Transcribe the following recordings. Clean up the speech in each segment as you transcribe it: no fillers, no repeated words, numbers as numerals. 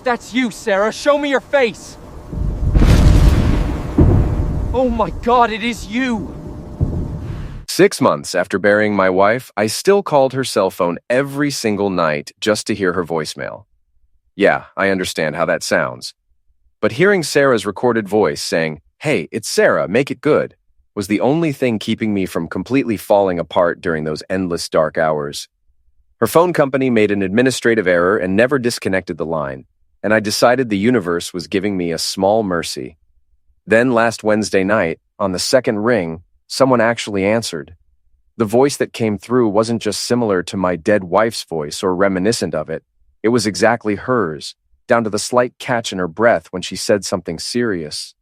that's you, Sarah, show me your face! Oh my God, it is you! 6 months after burying my wife, I still called her cell phone every single night just to hear her voicemail. Yeah, I understand how that sounds. But hearing Sarah's recorded voice saying, "Hey, it's Sarah, make it good," was the only thing keeping me from completely falling apart during those endless dark hours. Her phone company made an administrative error and never disconnected the line, and I decided the universe was giving me a small mercy. Then last Wednesday night, on the second ring, someone actually answered. The voice that came through wasn't just similar to my dead wife's voice or reminiscent of it. It was exactly hers, down to the slight catch in her breath when she said something serious.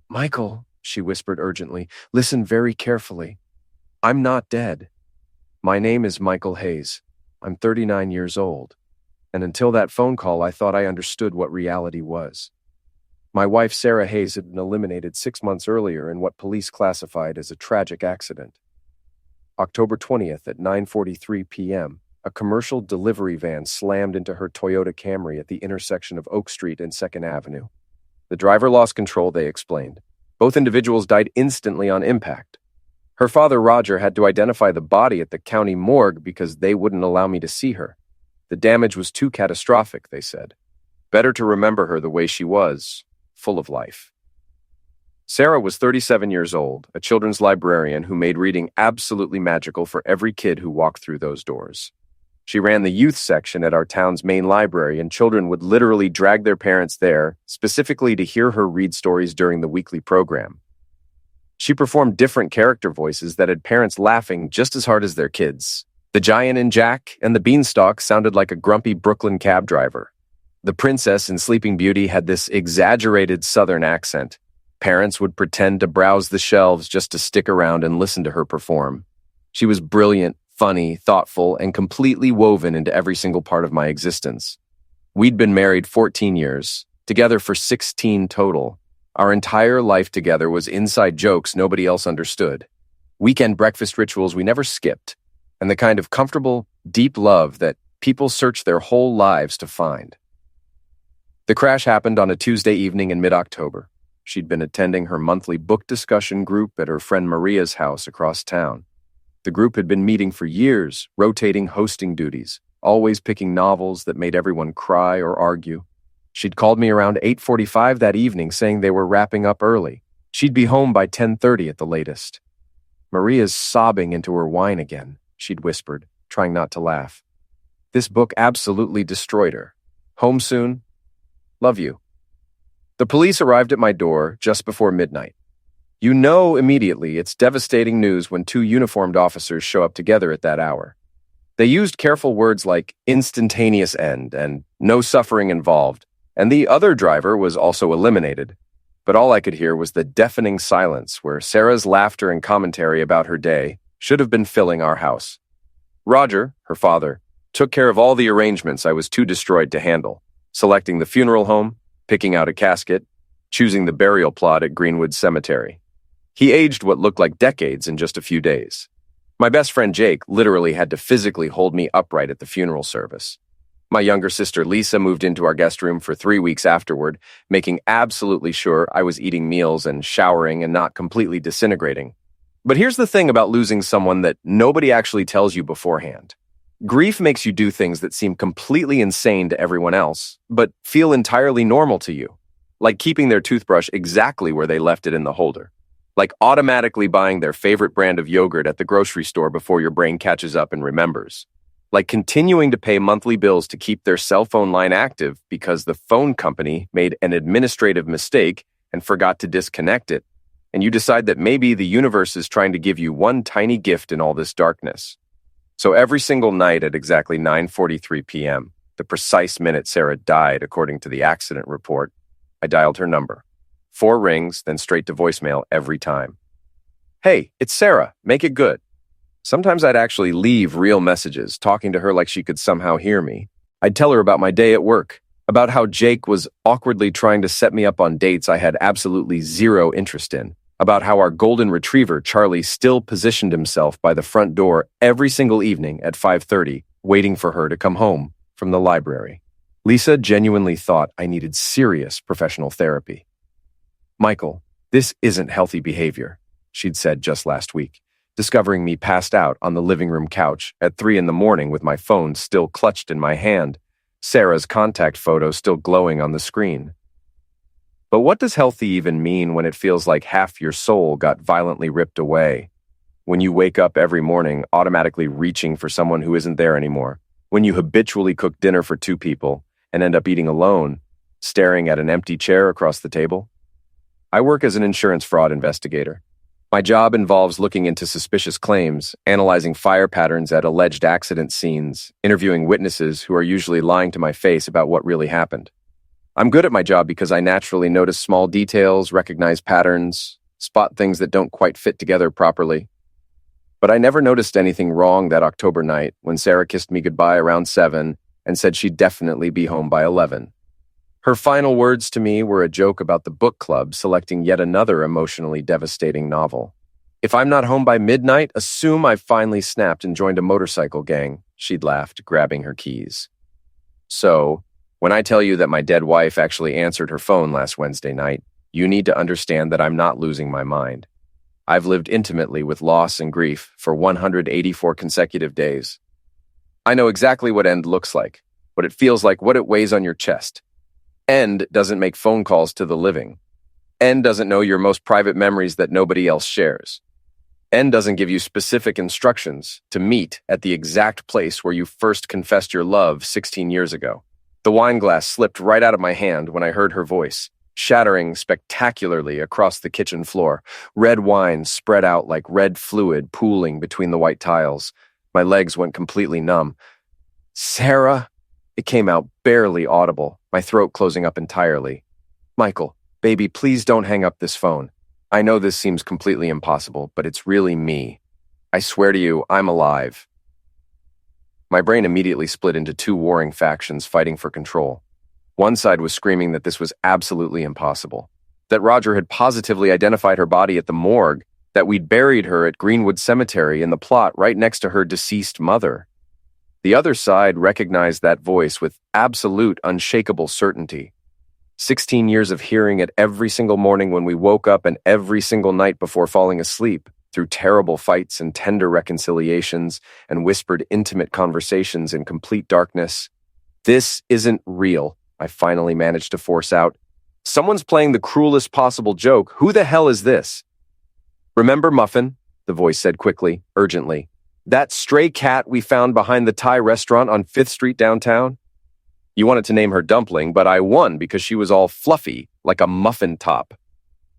"Michael," she whispered urgently, "listen very carefully. I'm not dead. My name is Michael Hayes. I'm 39 years old. And until that phone call, I thought I understood what reality was. My wife, Sarah Hayes, had been eliminated 6 months earlier in what police classified as a tragic accident. October 20th at 9:43 p.m., a commercial delivery van slammed into her Toyota Camry at the intersection of Oak Street and 2nd Avenue. The driver lost control, they explained. Both individuals died instantly on impact. Her father, Roger, had to identify the body at the county morgue because they wouldn't allow me to see her. The damage was too catastrophic, they said. Better to remember her the way she was, full of life. Sarah was 37 years old, a children's librarian who made reading absolutely magical for every kid who walked through those doors. She ran the youth section at our town's main library, and children would literally drag their parents there, specifically to hear her read stories during the weekly program. She performed different character voices that had parents laughing just as hard as their kids. The Giant in Jack and the Beanstalk sounded like a grumpy Brooklyn cab driver. The princess in Sleeping Beauty had this exaggerated Southern accent. Parents would pretend to browse the shelves just to stick around and listen to her perform. She was brilliant, funny, thoughtful, and completely woven into every single part of my existence. We'd been married 14 years, together for 16 total. Our entire life together was inside jokes nobody else understood. Weekend breakfast rituals we never skipped, and the kind of comfortable, deep love that people search their whole lives to find. The crash happened on a Tuesday evening in mid-October. She'd been attending her monthly book discussion group at her friend Maria's house across town. The group had been meeting for years, rotating hosting duties, always picking novels that made everyone cry or argue. She'd called me around 8:45 that evening saying they were wrapping up early. She'd be home by 10:30 at the latest. "Maria's sobbing into her wine again," she'd whispered, trying not to laugh. "This book absolutely destroyed her. Home soon? Love you." The police arrived at my door just before midnight. You know immediately it's devastating news when two uniformed officers show up together at that hour. They used careful words like instantaneous end and no suffering involved, and the other driver was also eliminated. But all I could hear was the deafening silence where Sarah's laughter and commentary about her day should have been filling our house. Roger, her father, took care of all the arrangements I was too destroyed to handle, selecting the funeral home, picking out a casket, choosing the burial plot at Greenwood Cemetery. He aged what looked like decades in just a few days. My best friend Jake literally had to physically hold me upright at the funeral service. My younger sister Lisa moved into our guest room for 3 weeks afterward, making absolutely sure I was eating meals and showering and not completely disintegrating. But here's the thing about losing someone that nobody actually tells you beforehand. Grief makes you do things that seem completely insane to everyone else, but feel entirely normal to you. Like keeping their toothbrush exactly where they left it in the holder. Like automatically buying their favorite brand of yogurt at the grocery store before your brain catches up and remembers. Like continuing to pay monthly bills to keep their cell phone line active because the phone company made an administrative mistake and forgot to disconnect it, and you decide that maybe the universe is trying to give you one tiny gift in all this darkness. So every single night at exactly 9:43 p.m., the precise minute Sarah died according to the accident report, I dialed her number. 4 rings, then straight to voicemail every time. "Hey, it's Sarah. Make it good." Sometimes I'd actually leave real messages, talking to her like she could somehow hear me. I'd tell her about my day at work, about how Jake was awkwardly trying to set me up on dates I had absolutely zero interest in, about how our golden retriever, Charlie, still positioned himself by the front door every single evening at 5:30, waiting for her to come home from the library. Lisa genuinely thought I needed serious professional therapy. "Michael, this isn't healthy behavior," she'd said just last week, discovering me passed out on the living room couch at 3 in the morning with my phone still clutched in my hand, Sarah's contact photo still glowing on the screen. But what does healthy even mean when it feels like half your soul got violently ripped away? When you wake up every morning automatically reaching for someone who isn't there anymore? When you habitually cook dinner for 2 people and end up eating alone, staring at an empty chair across the table? I work as an insurance fraud investigator. My job involves looking into suspicious claims, analyzing fire patterns at alleged accident scenes, interviewing witnesses who are usually lying to my face about what really happened. I'm good at my job because I naturally notice small details, recognize patterns, spot things that don't quite fit together properly. But I never noticed anything wrong that October night when Sarah kissed me goodbye around 7 and said she'd definitely be home by 11. Her final words to me were a joke about the book club selecting yet another emotionally devastating novel. "If I'm not home by midnight, assume I've finally snapped and joined a motorcycle gang," she'd laughed, grabbing her keys. So, when I tell you that my dead wife actually answered her phone last Wednesday night, you need to understand that I'm not losing my mind. I've lived intimately with loss and grief for 184 consecutive days. I know exactly what end looks like, what it feels like, what it weighs on your chest. End doesn't make phone calls to the living. End doesn't know your most private memories that nobody else shares. End doesn't give you specific instructions to meet at the exact place where you first confessed your love 16 years ago. The wine glass slipped right out of my hand when I heard her voice, shattering spectacularly across the kitchen floor, red wine spread out like red fluid pooling between the white tiles. My legs went completely numb. "Sarah?" It came out barely audible, my throat closing up entirely. "Michael, baby, please don't hang up this phone. I know this seems completely impossible, but it's really me. I swear to you, I'm alive." My brain immediately split into 2 warring factions fighting for control. One side was screaming that this was absolutely impossible, that Roger had positively identified her body at the morgue, that we'd buried her at Greenwood Cemetery in the plot right next to her deceased mother. The other side recognized that voice with absolute, unshakable certainty. 16 years of hearing it every single morning when we woke up and every single night before falling asleep, through terrible fights and tender reconciliations and whispered intimate conversations in complete darkness. "This isn't real," I finally managed to force out. "Someone's playing the cruelest possible joke. Who the hell is this?" "Remember Muffin?" the voice said quickly, urgently. "That stray cat we found behind the Thai restaurant on 5th Street downtown? You wanted to name her Dumpling, but I won because she was all fluffy, like a muffin top.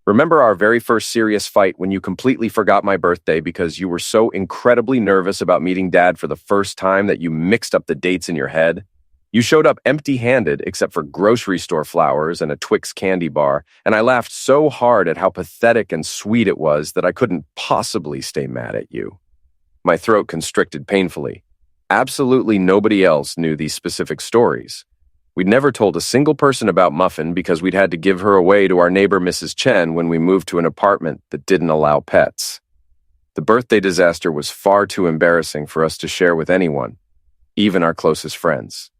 Remember our very first serious fight when you completely forgot my birthday because you were so incredibly nervous about meeting Dad for the first time that you mixed up the dates in your head? You showed up empty-handed except for grocery store flowers and a Twix candy bar, and I laughed so hard at how pathetic and sweet it was that I couldn't possibly stay mad at you." My throat constricted painfully. Absolutely nobody else knew these specific stories. We'd never told a single person about Muffin because we'd had to give her away to our neighbor Mrs. Chen when we moved to an apartment that didn't allow pets. The birthday disaster was far too embarrassing for us to share with anyone, even our closest friends.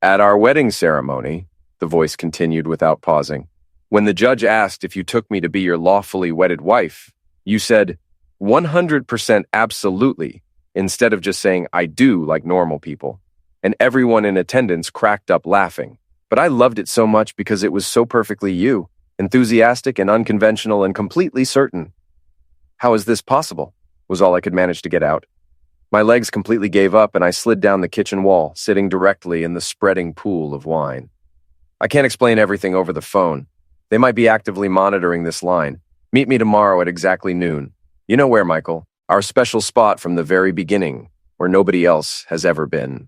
"At our wedding ceremony," the voice continued without pausing, "when the judge asked if you took me to be your lawfully wedded wife, you said 100% absolutely instead of just saying I do like normal people. And everyone in attendance cracked up laughing. But I loved it so much because it was so perfectly you, enthusiastic and unconventional and completely certain." "How is this possible?" was all I could manage to get out. My legs completely gave up and I slid down the kitchen wall, sitting directly in the spreading pool of wine. "I can't explain everything over the phone. They might be actively monitoring this line. Meet me tomorrow at exactly noon. You know where, Michael? Our special spot from the very beginning, where nobody else has ever been."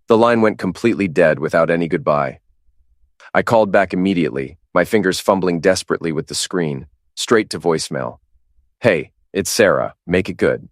The line went completely dead without any goodbye. I called back immediately, my fingers fumbling desperately with the screen, straight to voicemail. "Hey, it's Sarah. Make it good."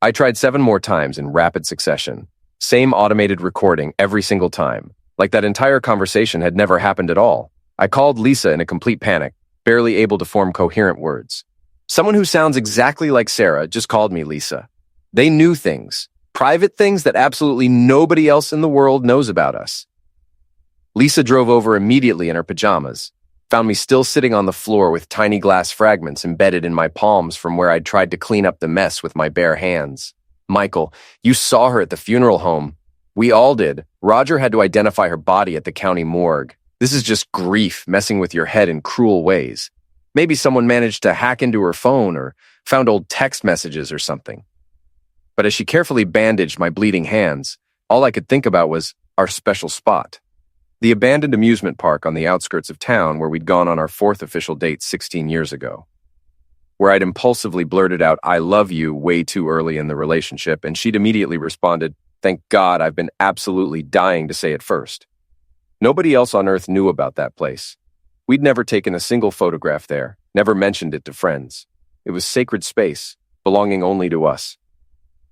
I tried 7 more times in rapid succession. Same automated recording every single time, like that entire conversation had never happened at all. I called Lisa in a complete panic, barely able to form coherent words. Someone who sounds exactly like Sarah just called me Lisa. They knew things. Private things that absolutely nobody else in the world knows about us. Lisa drove over immediately in her pajamas, found me still sitting on the floor with tiny glass fragments embedded in my palms from where I'd tried to clean up the mess with my bare hands. Michael, you saw her at the funeral home. We all did. Roger had to identify her body at the county morgue. This is just grief messing with your head in cruel ways. Maybe someone managed to hack into her phone or found old text messages or something. But as she carefully bandaged my bleeding hands, all I could think about was our special spot. The abandoned amusement park on the outskirts of town where we'd gone on our fourth official date 16 years ago. Where I'd impulsively blurted out, "I love you," way too early in the relationship, and she'd immediately responded, "Thank God, I've been absolutely dying to say it first." Nobody else on earth knew about that place. We'd never taken a single photograph there, never mentioned it to friends. It was sacred space, belonging only to us.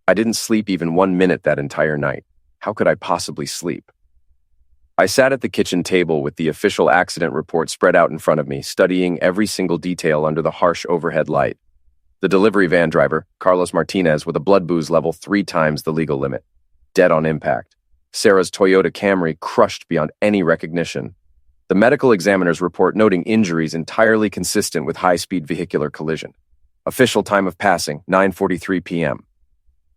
I didn't sleep even 1 minute that entire night. How could I possibly sleep? I sat at the kitchen table with the official accident report spread out in front of me, studying every single detail under the harsh overhead light. The delivery van driver, Carlos Martinez, with a blood booze level 3 times the legal limit. Dead on impact. Sarah's Toyota Camry crushed beyond any recognition. The medical examiner's report noting injuries entirely consistent with high-speed vehicular collision. Official time of passing, 9:43 p.m.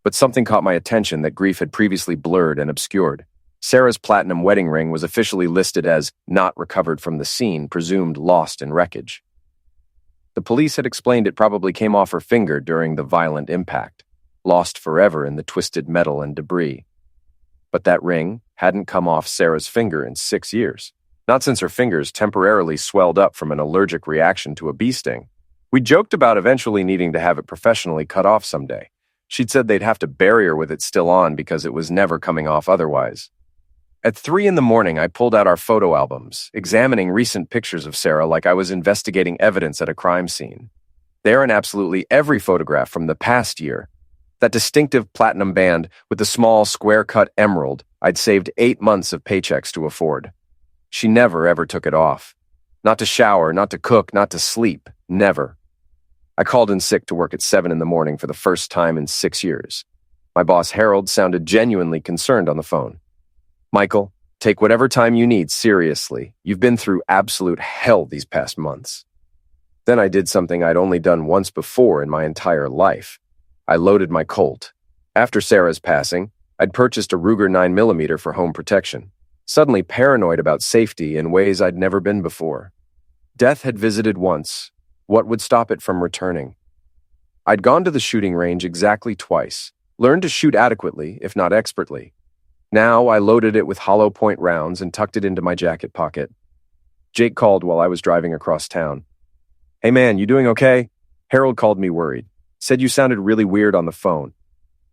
But something caught my attention that grief had previously blurred and obscured. Sarah's platinum wedding ring was officially listed as not recovered from the scene, presumed lost in wreckage. The police had explained it probably came off her finger during the violent impact, lost forever in the twisted metal and debris. But that ring hadn't come off Sarah's finger in 6 years, not since her fingers temporarily swelled up from an allergic reaction to a bee sting. We joked about eventually needing to have it professionally cut off someday. She'd said they'd have to bury her with it still on because it was never coming off otherwise. At 3 a.m, I pulled out our photo albums, examining recent pictures of Sarah like I was investigating evidence at a crime scene. There in absolutely every photograph from the past year. That distinctive platinum band with the small square-cut emerald I'd saved 8 months of paychecks to afford. She never, ever took it off. Not to shower, not to cook, not to sleep. Never. I called in sick to work at 7 a.m. for the first time in 6 years. My boss, Harold, sounded genuinely concerned on the phone. "Michael, take whatever time you need seriously. You've been through absolute hell these past months." Then I did something I'd only done once before in my entire life. I loaded my Colt. After Sarah's passing, I'd purchased a Ruger 9mm for home protection, suddenly paranoid about safety in ways I'd never been before. Death had visited once. What would stop it from returning? I'd gone to the shooting range exactly twice, learned to shoot adequately, if not expertly. Now I loaded it with hollow point rounds and tucked it into my jacket pocket. Jake called while I was driving across town. "Hey man, you doing okay?" Harold called me worried. Said you sounded really weird on the phone.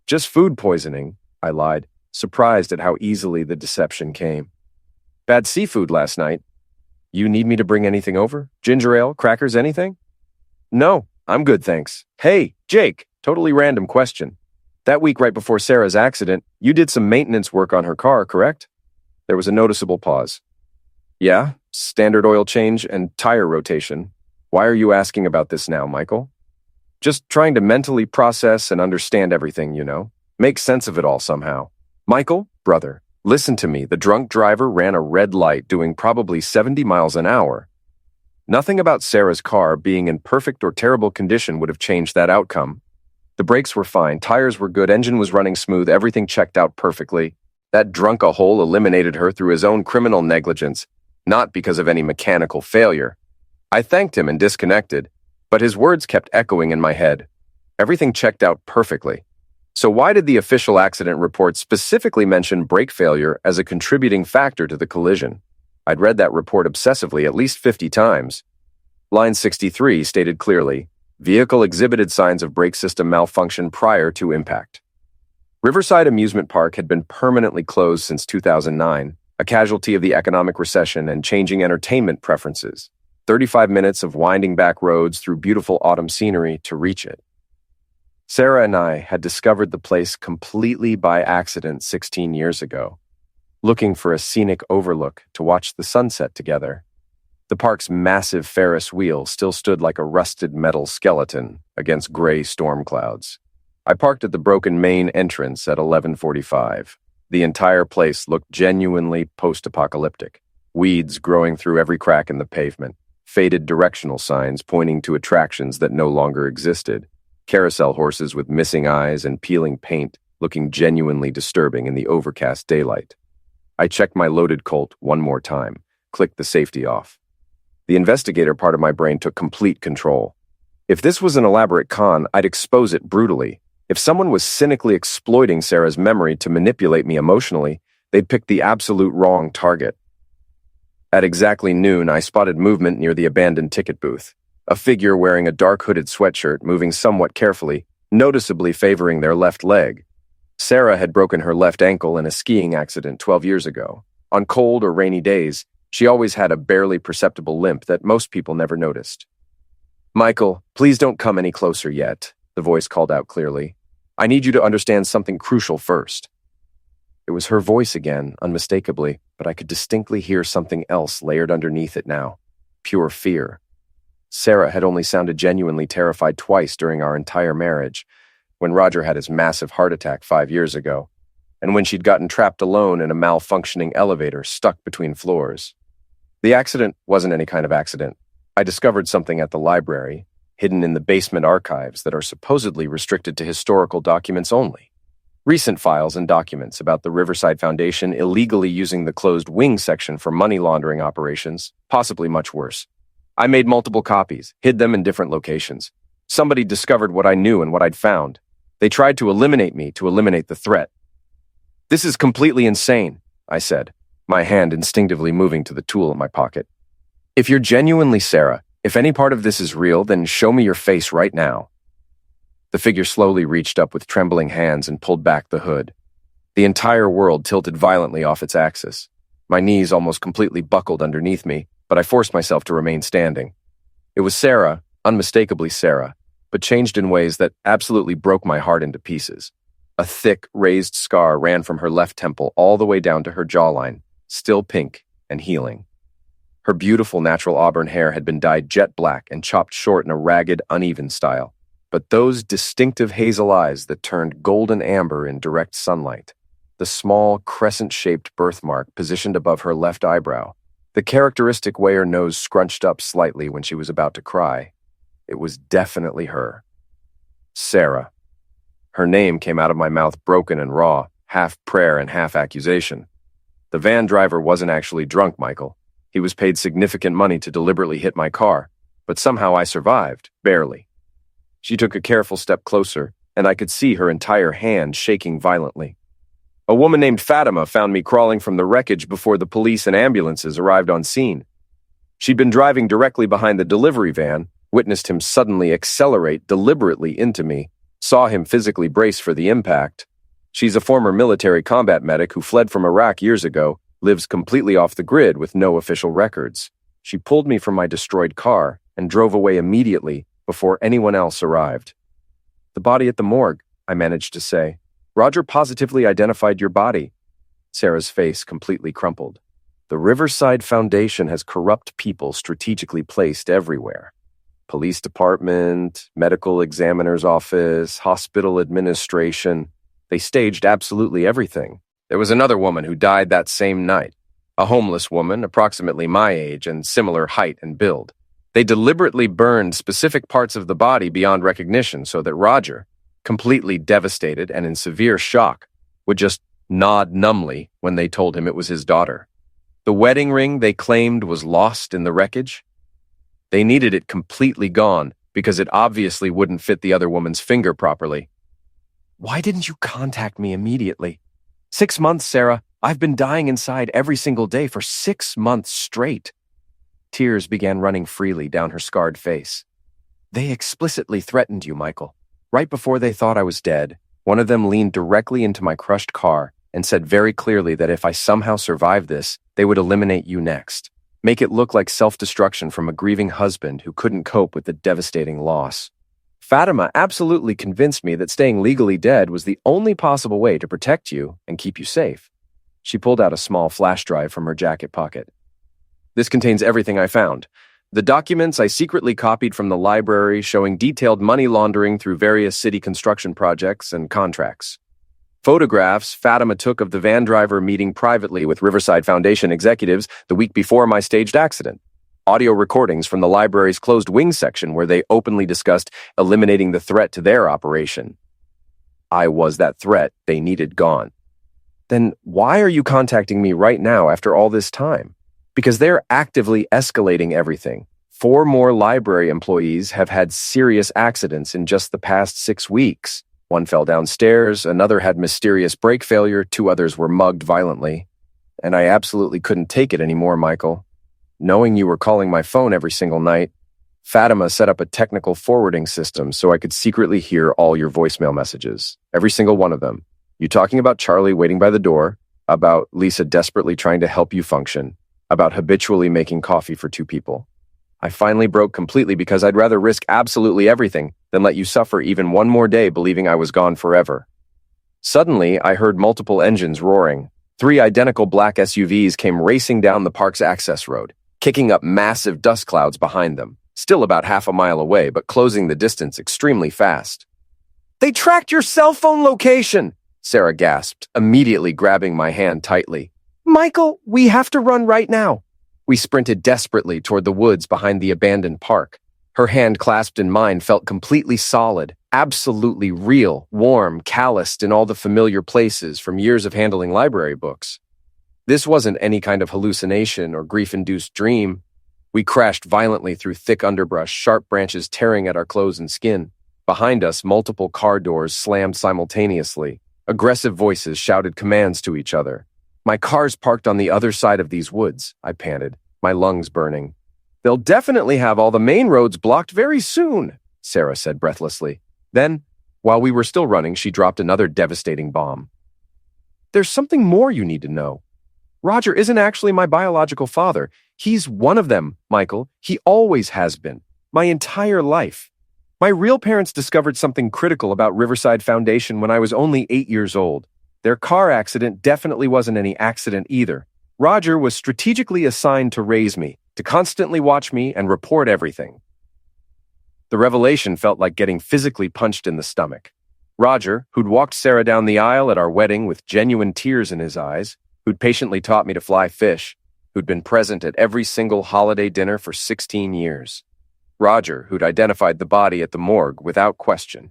"Just food poisoning," I lied, surprised at how easily the deception came. "Bad seafood last night. You need me to bring anything over? Ginger ale, crackers, anything?" "No, I'm good, thanks." "Hey, Jake, totally random question. That week right before Sarah's accident, you did some maintenance work on her car, correct?" There was a noticeable pause. "Yeah, standard oil change and tire rotation. Why are you asking about this now, Michael?" "Just trying to mentally process and understand everything, you know. Make sense of it all somehow." "Michael, brother, listen to me. The drunk driver ran a red light doing probably 70 miles an hour. Nothing about Sarah's car being in perfect or terrible condition would have changed that outcome. The brakes were fine, tires were good, engine was running smooth, everything checked out perfectly. That drunk-a-hole eliminated her through his own criminal negligence, not because of any mechanical failure. I thanked him and disconnected, but his words kept echoing in my head. Everything checked out perfectly. So why did the official accident report specifically mention brake failure as a contributing factor to the collision? I'd read that report obsessively at least 50 times. Line 63 stated clearly, "Vehicle exhibited signs of brake system malfunction prior to impact." Riverside Amusement Park had been permanently closed since 2009, a casualty of the economic recession and changing entertainment preferences. 35 minutes of winding back roads through beautiful autumn scenery to reach it. Sarah and I had discovered the place completely by accident 16 years ago, looking for a scenic overlook to watch the sunset together. The park's massive Ferris wheel still stood like a rusted metal skeleton against gray storm clouds. I parked at the broken main entrance at 11:45. The entire place looked genuinely post-apocalyptic. Weeds growing through every crack in the pavement, faded directional signs pointing to attractions that no longer existed, carousel horses with missing eyes and peeling paint looking genuinely disturbing in the overcast daylight. I checked my loaded Colt one more time, clicked the safety off. The investigator part of my brain took complete control. If this was an elaborate con, I'd expose it brutally. If someone was cynically exploiting Sarah's memory to manipulate me emotionally, they'd pick the absolute wrong target. At exactly noon, I spotted movement near the abandoned ticket booth. A figure wearing a dark hooded sweatshirt moving somewhat carefully, noticeably favoring their left leg. Sarah had broken her left ankle in a skiing accident 12 years ago. On cold or rainy days, she always had a barely perceptible limp that most people never noticed. "Michael, please don't come any closer yet," the voice called out clearly. "I need you to understand something crucial first." It was her voice again, unmistakably, but I could distinctly hear something else layered underneath it now. Pure fear. Sarah had only sounded genuinely terrified twice during our entire marriage, when Roger had his massive heart attack 5 years ago, and when she'd gotten trapped alone in a malfunctioning elevator stuck between floors. The accident wasn't any kind of accident. I discovered something at the library, hidden in the basement archives that are supposedly restricted to historical documents only. Recent files and documents about the Riverside Foundation illegally using the closed wing section for money laundering operations, possibly much worse. I made multiple copies, hid them in different locations. Somebody discovered what I knew and what I'd found. They tried to eliminate me to eliminate the threat. "This is completely insane," I said, my hand instinctively moving to the tool in my pocket. "If you're genuinely Sarah, if any part of this is real, then show me your face right now." The figure slowly reached up with trembling hands and pulled back the hood. The entire world tilted violently off its axis. My knees almost completely buckled underneath me, but I forced myself to remain standing. It was Sarah, unmistakably Sarah, but changed in ways that absolutely broke my heart into pieces. A thick, raised scar ran from her left temple all the way down to her jawline, still pink and healing. Her beautiful natural auburn hair had been dyed jet black and chopped short in a ragged, uneven style. But those distinctive hazel eyes that turned golden amber in direct sunlight, the small, crescent-shaped birthmark positioned above her left eyebrow, the characteristic way her nose scrunched up slightly when she was about to cry, it was definitely her. Sarah. Her name came out of my mouth broken and raw, half prayer and half accusation. The van driver wasn't actually drunk, Michael. He was paid significant money to deliberately hit my car, but somehow I survived, barely. She took a careful step closer, and I could see her entire hand shaking violently. "A woman named Fatima found me crawling from the wreckage before the police and ambulances arrived on scene. She'd been driving directly behind the delivery van, witnessed him suddenly accelerate deliberately into me, saw him physically brace for the impact. She's a former military combat medic who fled from Iraq years ago, lives completely off the grid with no official records. She pulled me from my destroyed car and drove away immediately, before anyone else arrived." "The body at the morgue," I managed to say. "Roger positively identified your body." Sarah's face completely crumpled. "The Riverside Foundation has corrupt people strategically placed everywhere. Police department, medical examiner's office, hospital administration. They staged absolutely everything. There was another woman who died that same night. A homeless woman, approximately my age and similar height and build. They deliberately burned specific parts of the body beyond recognition so that Roger, completely devastated and in severe shock, would just nod numbly when they told him it was his daughter. The wedding ring they claimed was lost in the wreckage. They needed it completely gone because it obviously wouldn't fit the other woman's finger properly. Why didn't you contact me immediately? 6 months, Sarah. I've been dying inside every single day for 6 months straight. Tears began running freely down her scarred face. They explicitly threatened you, Michael. Right before they thought I was dead, one of them leaned directly into my crushed car and said very clearly that if I somehow survived this, they would eliminate you next. Make it look like self-destruction from a grieving husband who couldn't cope with the devastating loss. Fatima absolutely convinced me that staying legally dead was the only possible way to protect you and keep you safe. She pulled out a small flash drive from her jacket pocket. This contains everything I found. The documents I secretly copied from the library showing detailed money laundering through various city construction projects and contracts. Photographs Fatima took of the van driver meeting privately with Riverside Foundation executives the week before my staged accident. Audio recordings from the library's closed wing section where they openly discussed eliminating the threat to their operation. I was that threat they needed gone. Then why are you contacting me right now after all this time? Because they're actively escalating everything. 4 more library employees have had serious accidents in just the past 6 weeks. One fell downstairs, another had mysterious brake failure, 2 others were mugged violently. And I absolutely couldn't take it anymore, Michael. Knowing you were calling my phone every single night, Fatima set up a technical forwarding system so I could secretly hear all your voicemail messages, every single one of them. You talking about Charlie waiting by the door, about Lisa desperately trying to help you function, about habitually making coffee for 2 people. I finally broke completely because I'd rather risk absolutely everything than let you suffer even one more day believing I was gone forever. Suddenly, I heard multiple engines roaring. 3 identical black SUVs came racing down the park's access road, kicking up massive dust clouds behind them, still about half a mile away, but closing the distance extremely fast. "They tracked your cell phone location!" Sarah gasped, immediately grabbing my hand tightly. "Michael, we have to run right now." We sprinted desperately toward the woods behind the abandoned park. Her hand clasped in mine felt completely solid, absolutely real, warm, calloused in all the familiar places from years of handling library books. This wasn't any kind of hallucination or grief-induced dream. We crashed violently through thick underbrush, sharp branches tearing at our clothes and skin. Behind us, multiple car doors slammed simultaneously. Aggressive voices shouted commands to each other. "My car's parked on the other side of these woods," I panted, my lungs burning. "They'll definitely have all the main roads blocked very soon," Sarah said breathlessly. Then, while we were still running, she dropped another devastating bomb. "There's something more you need to know. Roger isn't actually my biological father. He's one of them, Michael. He always has been. My entire life. My real parents discovered something critical about Riverside Foundation when I was only 8 years old. Their car accident definitely wasn't any accident either. Roger was strategically assigned to raise me, to constantly watch me and report everything." The revelation felt like getting physically punched in the stomach. Roger, who'd walked Sarah down the aisle at our wedding with genuine tears in his eyes, who'd patiently taught me to fly fish, who'd been present at every single holiday dinner for 16 years. Roger, who'd identified the body at the morgue without question.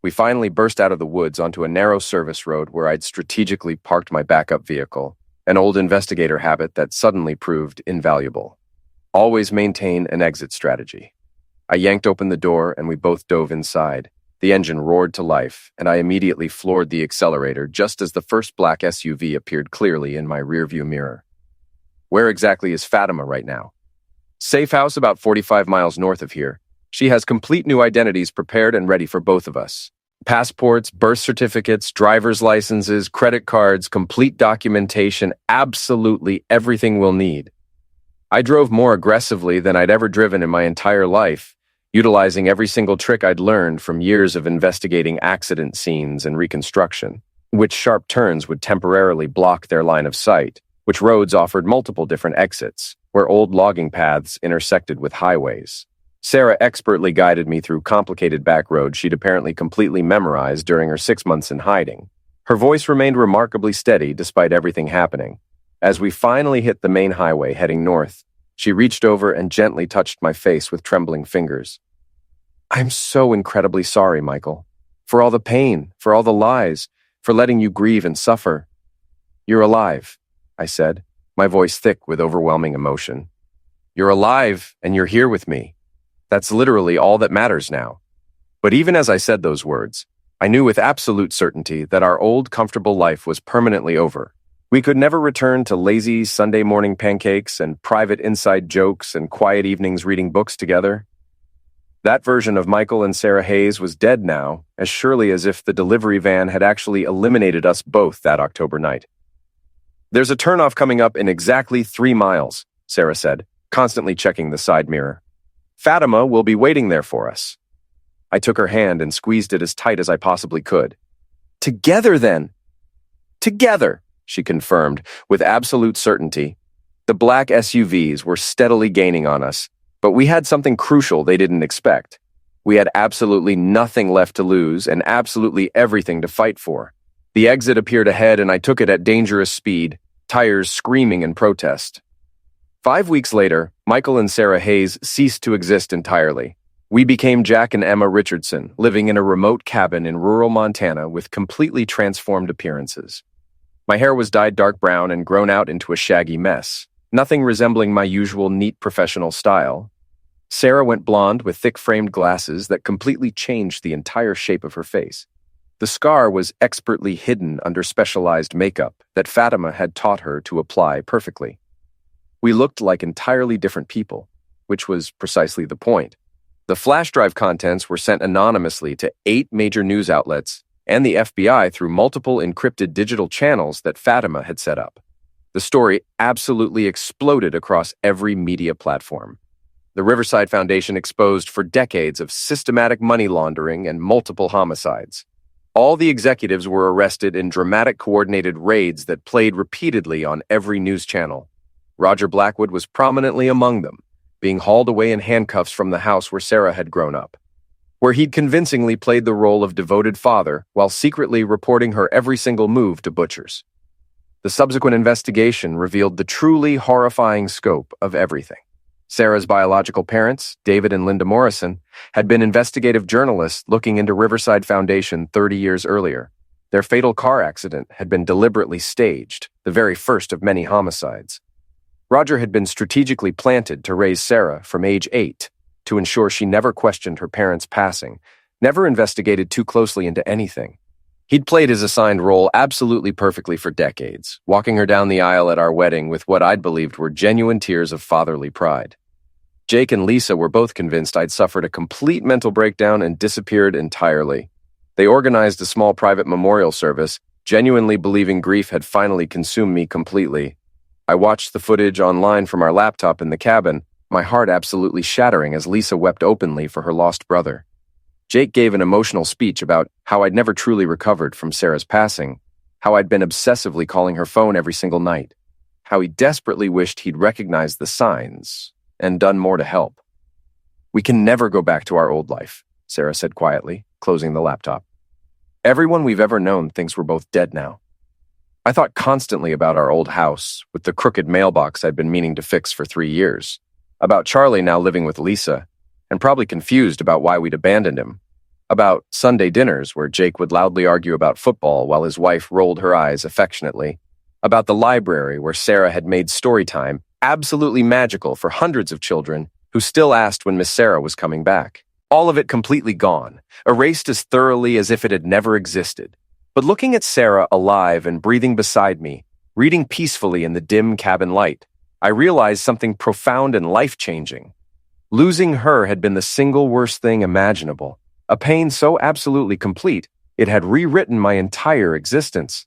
We finally burst out of the woods onto a narrow service road where I'd strategically parked my backup vehicle, an old investigator habit that suddenly proved invaluable. Always maintain an exit strategy. I yanked open the door and we both dove inside. The engine roared to life, and I immediately floored the accelerator just as the first black SUV appeared clearly in my rearview mirror. "Where exactly is Fatima right now?" "Safe house about 45 miles north of here. She has complete new identities prepared and ready for both of us. Passports, birth certificates, driver's licenses, credit cards, complete documentation, absolutely everything we'll need." I drove more aggressively than I'd ever driven in my entire life, utilizing every single trick I'd learned from years of investigating accident scenes and reconstruction, which sharp turns would temporarily block their line of sight, which roads offered multiple different exits, where old logging paths intersected with highways. Sarah expertly guided me through complicated back roads she'd apparently completely memorized during her 6 months in hiding. Her voice remained remarkably steady despite everything happening. As we finally hit the main highway heading north, she reached over and gently touched my face with trembling fingers. "I'm so incredibly sorry, Michael. For all the pain, for all the lies, for letting you grieve and suffer. You're alive," I said, my voice thick with overwhelming emotion. "You're alive, and you're here with me. That's literally all that matters now." But even as I said those words, I knew with absolute certainty that our old, comfortable life was permanently over. We could never return to lazy Sunday morning pancakes and private inside jokes and quiet evenings reading books together. That version of Michael and Sarah Hayes was dead now, as surely as if the delivery van had actually eliminated us both that October night. "There's a turnoff coming up in exactly 3 miles, Sarah said, constantly checking the side mirror. "Fatima will be waiting there for us." I took her hand and squeezed it as tight as I possibly could. "Together, then." "Together," she confirmed, with absolute certainty. The black SUVs were steadily gaining on us, but we had something crucial they didn't expect. We had absolutely nothing left to lose and absolutely everything to fight for. The exit appeared ahead and I took it at dangerous speed, tires screaming in protest. 5 weeks later, Michael and Sarah Hayes ceased to exist entirely. We became Jack and Emma Richardson, living in a remote cabin in rural Montana with completely transformed appearances. My hair was dyed dark brown and grown out into a shaggy mess, nothing resembling my usual neat professional style. Sarah went blonde with thick-framed glasses that completely changed the entire shape of her face. The scar was expertly hidden under specialized makeup that Fatima had taught her to apply perfectly. We looked like entirely different people, which was precisely the point. The flash drive contents were sent anonymously to 8 major news outlets and the FBI through multiple encrypted digital channels that Fatima had set up. The story absolutely exploded across every media platform. The Riverside Foundation exposed for decades of systematic money laundering and multiple homicides. All the executives were arrested in dramatic coordinated raids that played repeatedly on every news channel. Roger Blackwood was prominently among them, being hauled away in handcuffs from the house where Sarah had grown up, where he'd convincingly played the role of devoted father while secretly reporting her every single move to butchers. The subsequent investigation revealed the truly horrifying scope of everything. Sarah's biological parents, David and Linda Morrison, had been investigative journalists looking into Riverside Foundation 30 years earlier. Their fatal car accident had been deliberately staged, the very first of many homicides. Roger had been strategically planted to raise Sarah from age 8 to ensure she never questioned her parents' passing, never investigated too closely into anything. He'd played his assigned role absolutely perfectly for decades, walking her down the aisle at our wedding with what I'd believed were genuine tears of fatherly pride. Jake and Lisa were both convinced I'd suffered a complete mental breakdown and disappeared entirely. They organized a small private memorial service, genuinely believing grief had finally consumed me completely. I watched the footage online from our laptop in the cabin, my heart absolutely shattering as Lisa wept openly for her lost brother. Jake gave an emotional speech about how I'd never truly recovered from Sarah's passing, how I'd been obsessively calling her phone every single night, how he desperately wished he'd recognized the signs and done more to help. "We can never go back to our old life," Sarah said quietly, closing the laptop. "Everyone we've ever known thinks we're both dead now." I thought constantly about our old house, with the crooked mailbox I'd been meaning to fix for 3 years, about Charlie now living with Lisa, and probably confused about why we'd abandoned him, about Sunday dinners where Jake would loudly argue about football while his wife rolled her eyes affectionately, about the library where Sarah had made storytime absolutely magical for hundreds of children who still asked when Miss Sarah was coming back. All of it completely gone, erased as thoroughly as if it had never existed. But looking at Sarah alive and breathing beside me, reading peacefully in the dim cabin light, I realized something profound and life-changing. Losing her had been the single worst thing imaginable, a pain so absolutely complete, it had rewritten my entire existence.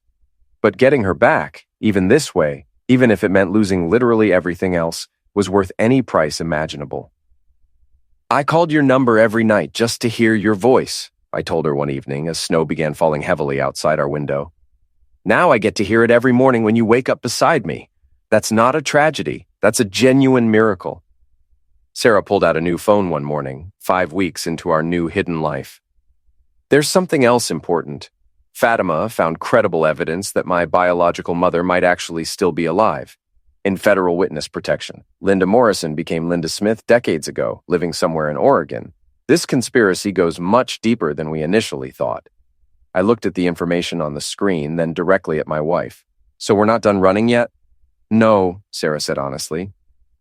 But getting her back, even this way, even if it meant losing literally everything else, was worth any price imaginable. "I called your number every night just to hear your voice," I told her one evening as snow began falling heavily outside our window. "Now I get to hear it every morning when you wake up beside me. That's not a tragedy. That's a genuine miracle." Sarah pulled out a new phone one morning, 5 weeks into our new hidden life. There's something else important. Fatima found credible evidence that my biological mother might actually still be alive. In federal witness protection, Linda Morrison became Linda Smith decades ago, living somewhere in Oregon. This conspiracy goes much deeper than we initially thought. I looked at the information on the screen, then directly at my wife. "So we're not done running yet?" "No," Sarah said honestly,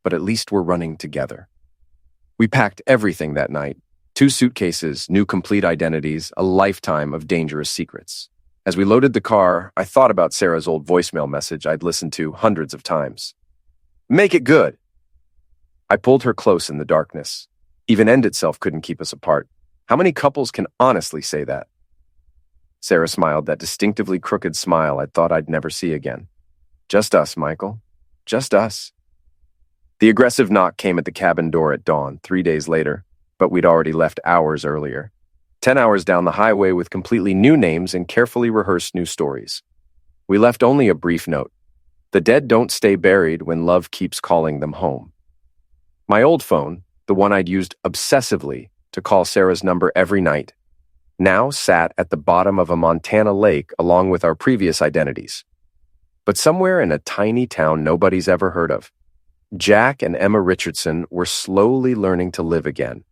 "but at least we're running together." We packed everything that night. 2 suitcases, new complete identities, a lifetime of dangerous secrets. As we loaded the car, I thought about Sarah's old voicemail message I'd listened to hundreds of times. "Make it good." I pulled her close in the darkness. Even end itself couldn't keep us apart. How many couples can honestly say that? Sarah smiled, that distinctively crooked smile I thought I'd never see again. "Just us, Michael. Just us." The aggressive knock came at the cabin door at dawn, 3 days later, but we'd already left hours earlier. 10 hours down the highway with completely new names and carefully rehearsed new stories. We left only a brief note. The dead don't stay buried when love keeps calling them home. My old phone, the one I'd used obsessively to call Sarah's number every night, now sat at the bottom of a Montana lake along with our previous identities. But somewhere in a tiny town nobody's ever heard of, Jack and Emma Richardson were slowly learning to live again.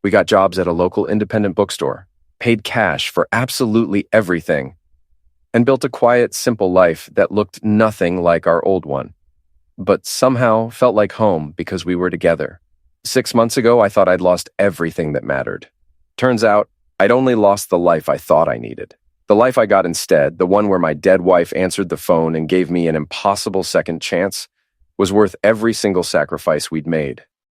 We got jobs at a local independent bookstore, paid cash for absolutely everything, and built a quiet, simple life that looked nothing like our old one, but somehow felt like home because we were together. 6 months ago, I thought I'd lost everything that mattered. Turns out, I'd only lost the life I thought I needed. The life I got instead, the one where my dead wife answered the phone and gave me an impossible second chance, was worth every single sacrifice we'd made.